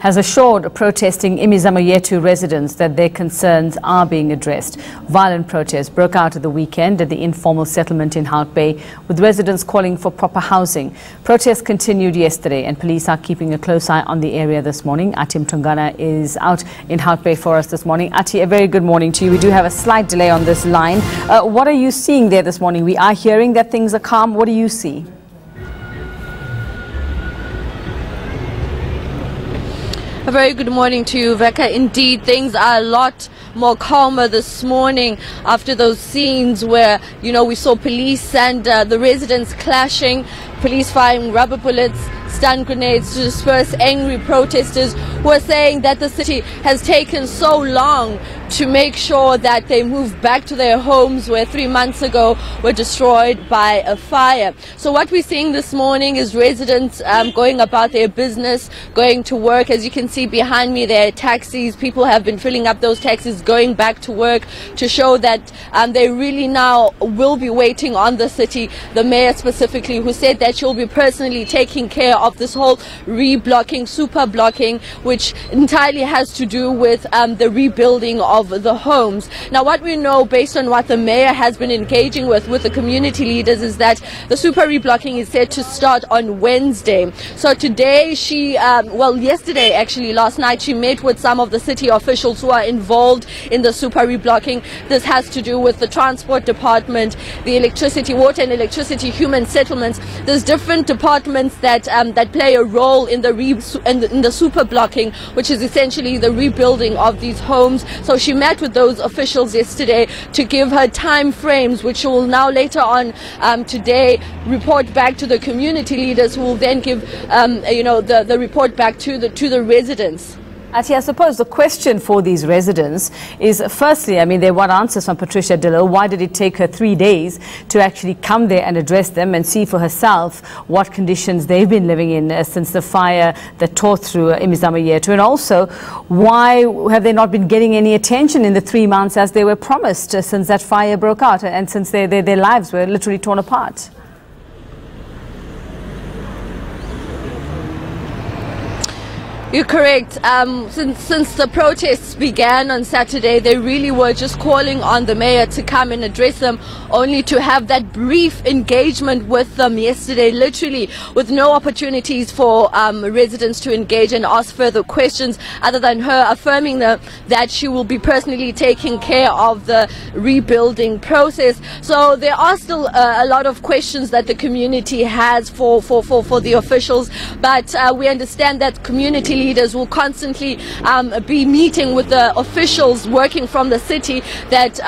has assured protesting Imizamo residents that their concerns are being addressed. Violent protests broke out at the weekend at the informal settlement in Hout Bay, with residents calling for proper housing. Protests continued yesterday and police are keeping a close eye on the area this morning. Ati Mtungana is out in Hout Bay for us this morning. Ati, a very good morning to you. We do have a slight delay on this line. What are you seeing there this morning? We are hearing that things are calm. What do you see? A very good morning to you, Veka. Indeed, things are a lot more calmer this morning after those scenes where, we saw police and the residents clashing, police firing rubber bullets, stun grenades to disperse angry protesters who are saying that the city has taken so long to make sure that they move back to their homes where 3 months ago were destroyed by a fire. So what we're seeing this morning is residents going about their business, going to work. As you can see behind me, there are taxis. People have been filling up those taxis, going back to work to show that they really now will be waiting on the city. The mayor specifically, who said that she'll be personally taking care of this whole reblocking, super blocking, which entirely has to do with the rebuilding of the homes. Now, what we know based on what the mayor has been engaging with the community leaders is that the super reblocking is set to start on Wednesday. So today yesterday actually, last night, she met with some of the city officials who are involved in the super reblocking. This has to do with the transport department, the electricity, water and electricity, human settlements. There's different departments that play a role in the super blocking, which is essentially the rebuilding of these homes. So she met with those officials yesterday to give her time frames, which she will now later on today report back to the community leaders, who will then give the report back to the residents. Ati, I suppose the question for these residents is, firstly, they want answers from Patricia Dillon. Why did it take her 3 days to actually come there and address them and see for herself what conditions they've been living in since the fire that tore through Imizamo? And also, why have they not been getting any attention in the 3 months as they were promised since that fire broke out and since their lives were literally torn apart? You're correct. Since the protests began on Saturday, they really were just calling on the mayor to come and address them, only to have that brief engagement with them yesterday, literally with no opportunities for residents to engage and ask further questions, other than her affirming that she will be personally taking care of the rebuilding process. So there are still a lot of questions that the community has for the officials, but we understand that community leaders will constantly be meeting with the officials working from the city that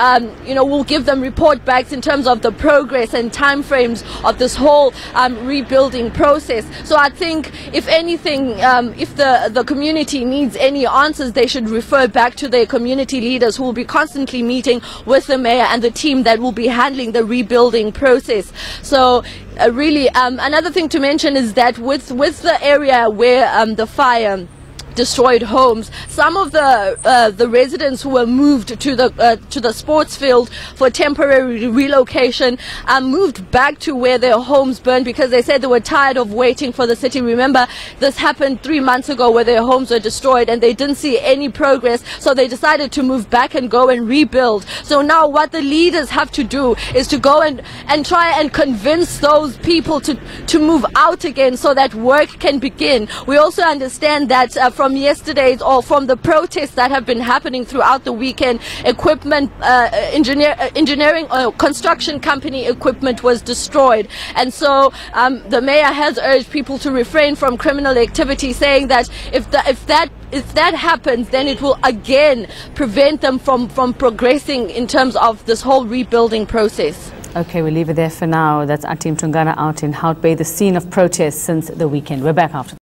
will give them report backs in terms of the progress and timeframes of this whole rebuilding process. So I think, if anything, if the community needs any answers, they should refer back to their community leaders, who will be constantly meeting with the mayor and the team that will be handling the rebuilding process. So really, another thing to mention is that with the area where the fire destroyed homes, some of the residents who were moved to the sports field for temporary relocation moved back to where their homes burned, because they said they were tired of waiting for the city. Remember, this happened 3 months ago where their homes were destroyed and they didn't see any progress, so they decided to move back and go and rebuild. So now what the leaders have to do is to go and try and convince those people to move out again so that work can begin. We also understand that from yesterday's or from the protests that have been happening throughout the weekend, equipment, engineering construction company equipment was destroyed, and so the mayor has urged people to refrain from criminal activity, saying that if that happens, then it will again prevent them from progressing in terms of this whole rebuilding process. Okay, we'll leave it there for now. That's Ati Mtungana out in Hout Bay, the scene of protests since the weekend. We're back after.